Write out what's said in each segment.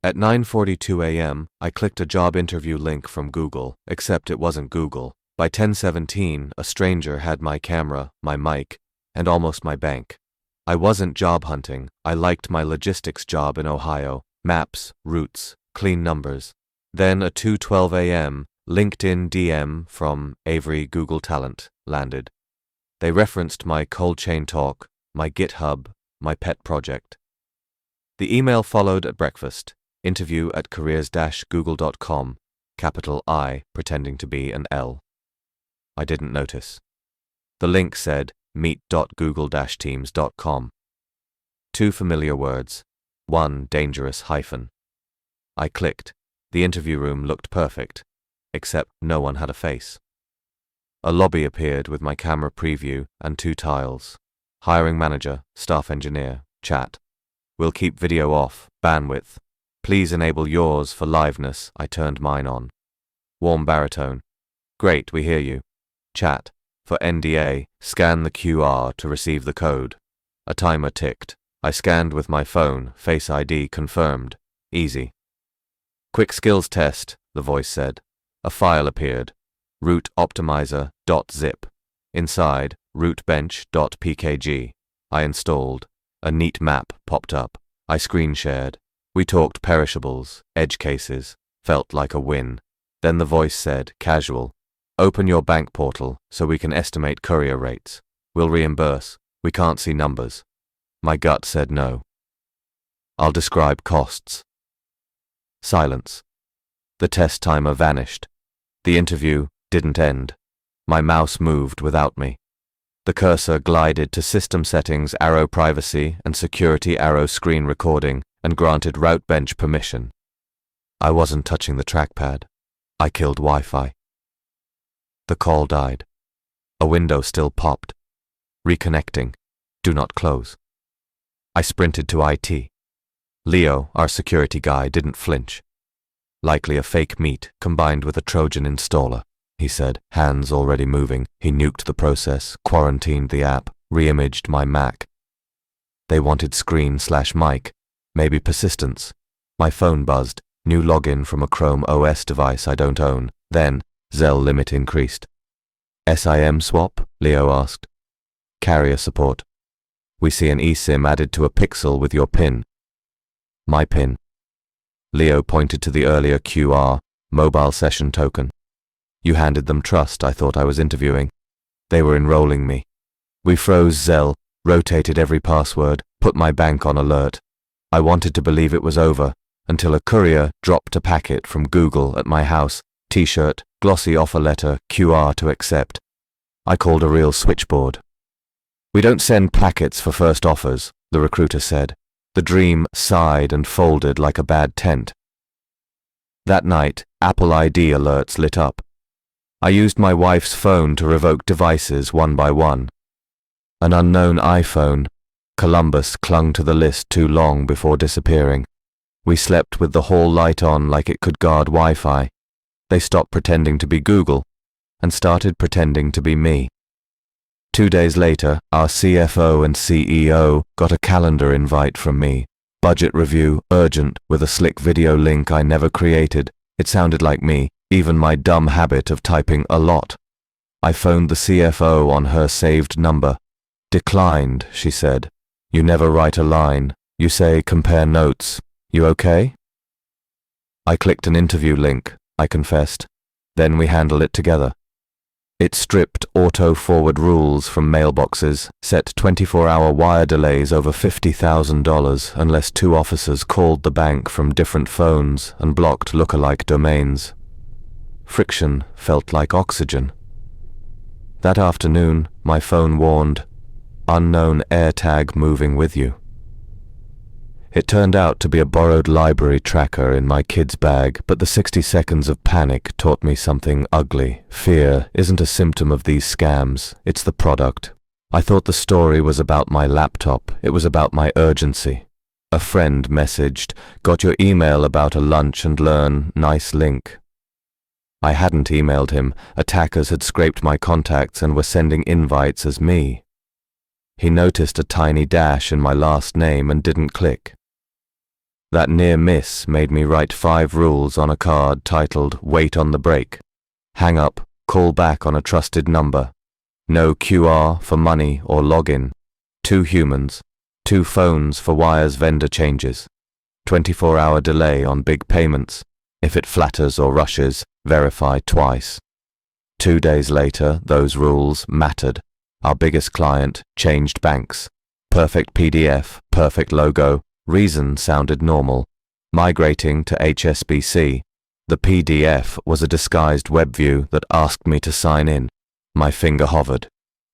At 9:42 a.m., I clicked a job interview link from Google, except it wasn't Google. By 10:17, a stranger had my camera, my mic, and almost my bank. I wasn't job hunting. I liked my logistics job in Ohio. Maps, routes, clean numbers. Then a 2:12 a.m. LinkedIn DM from Avery Google Talent landed. They referenced my cold chain talk, my GitHub, my pet project. The email followed at breakfast. Interview at careers-google.com, capital I pretending to be an L. I didn't notice. The link said meet.google-teams.com. Two familiar words, one dangerous hyphen. I clicked. The interview room looked perfect, except no one had a face. A lobby appeared with my camera preview and two tiles. Hiring manager, staff engineer, chat. We'll keep video off, bandwidth. Please enable yours for liveness. I turned mine on. Warm baritone. Great, we hear you. Chat. For NDA, scan the QR to receive the code. A timer ticked. I scanned with my phone, Face ID confirmed. Easy. Quick skills test, the voice said. A file appeared. Route optimizer.zip. Inside, routebench.pkg. I installed. A neat map popped up. I screen shared. We talked perishables, edge cases. Felt like a win. Then the voice said, casual, open your bank portal so we can estimate courier rates. We'll reimburse. We can't see numbers. My gut said no. I'll describe costs. Silence. The test timer vanished. The interview didn't end. My mouse moved without me. The cursor glided to system settings, arrow privacy, and security arrow screen recording, and granted Routebench permission. I wasn't touching the trackpad. I killed Wi-Fi. The call died. A window still popped. Reconnecting. Do not close. I sprinted to IT. Leo, our security guy, didn't flinch. Likely a fake meet combined with a Trojan installer, he said, hands already moving. He nuked the process, quarantined the app, re-imaged my Mac. They wanted screen/mic, maybe persistence. My phone buzzed, new login from a Chrome OS device I don't own. Then, Zelle limit increased. SIM swap? Leo asked. Carrier support. We see an eSIM added to a pixel with your PIN. My PIN. Leo pointed to the earlier QR, mobile session token. You handed them trust. I thought I was interviewing. They were enrolling me. We froze Zelle, rotated every password, put my bank on alert. I wanted to believe it was over, until a courier dropped a packet from Google at my house, t-shirt, glossy offer letter, QR to accept. I called a real switchboard. We don't send packets for first offers, the recruiter said. The dream sighed and folded like a bad tent. That night, Apple ID alerts lit up. I used my wife's phone to revoke devices one by one. An unknown iPhone. Columbus clung to the list too long before disappearing. We slept with the hall light on like it could guard Wi-Fi. They stopped pretending to be Google and started pretending to be me. 2 days later, our CFO and CEO got a calendar invite from me. Budget review, urgent, with a slick video link I never created. It sounded like me, even my dumb habit of typing a lot. I phoned the CFO on her saved number. Declined, she said. You never write a line. You say compare notes. You okay? I clicked an interview link, I confessed. Then we handled it together. It stripped auto-forward rules from mailboxes, set 24-hour wire delays over $50,000 unless 2 officers called the bank from different phones and blocked look-alike domains. Friction felt like oxygen. That afternoon, my phone warned, unknown AirTag moving with you. It turned out to be a borrowed library tracker in my kid's bag, but the 60 seconds of panic taught me something ugly. Fear isn't a symptom of these scams, it's the product. I thought the story was about my laptop, it was about my urgency. A friend messaged, got your email about a lunch and learn, nice link. I hadn't emailed him, attackers had scraped my contacts and were sending invites as me. He noticed a tiny dash in my last name and didn't click. That near miss made me write 5 rules on a card titled "Wait on the break." Hang up, call back on a trusted number. No QR for money or login. 2 humans. 2 phones for wires vendor changes. 24-hour delay on big payments. If it flatters or rushes, verify twice. 2 days later, those rules mattered. Our biggest client changed banks. Perfect PDF, perfect logo. Reason sounded normal. Migrating to HSBC. The PDF was a disguised web view that asked me to sign in. My finger hovered.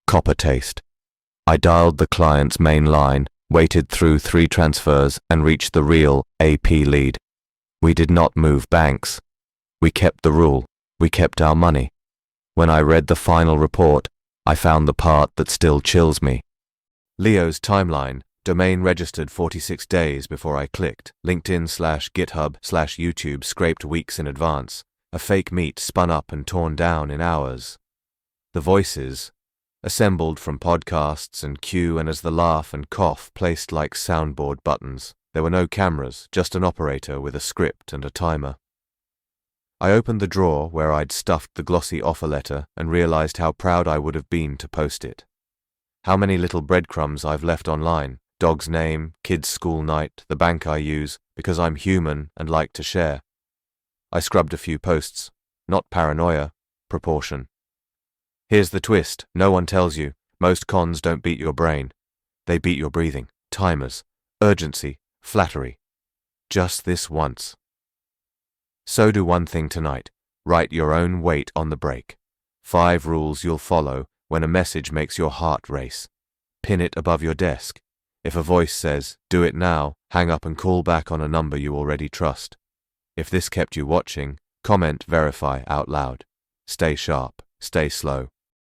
Copper taste. I dialed the client's main line, waited through 3 transfers, and reached the real AP lead. We did not move banks. We kept the rule. We kept our money. When I read the final report, I found the part that still chills me. Leo's timeline. Domain registered 46 days before I clicked. LinkedIn/GitHub/YouTube scraped weeks in advance. A fake meet spun up and torn down in hours. The voices, assembled from podcasts and cue and as the laugh and cough placed like soundboard buttons. There were no cameras, just an operator with a script and a timer. I opened the drawer where I'd stuffed the glossy offer letter and realized how proud I would have been to post it. How many little breadcrumbs I've left online. Dog's name, kid's school night, the bank I use, because I'm human and like to share. I scrubbed a few posts. Not paranoia, proportion. Here's the twist, no one tells you. Most cons don't beat your brain. They beat your breathing, timers, urgency, flattery. Just this once. So do one thing tonight. Write your own wait on the break. 5 rules you'll follow when a message makes your heart race. Pin it above your desk. If a voice says, "Do it now," hang up and call back on a number you already trust. If this kept you watching, comment verify out loud. Stay sharp, stay slow.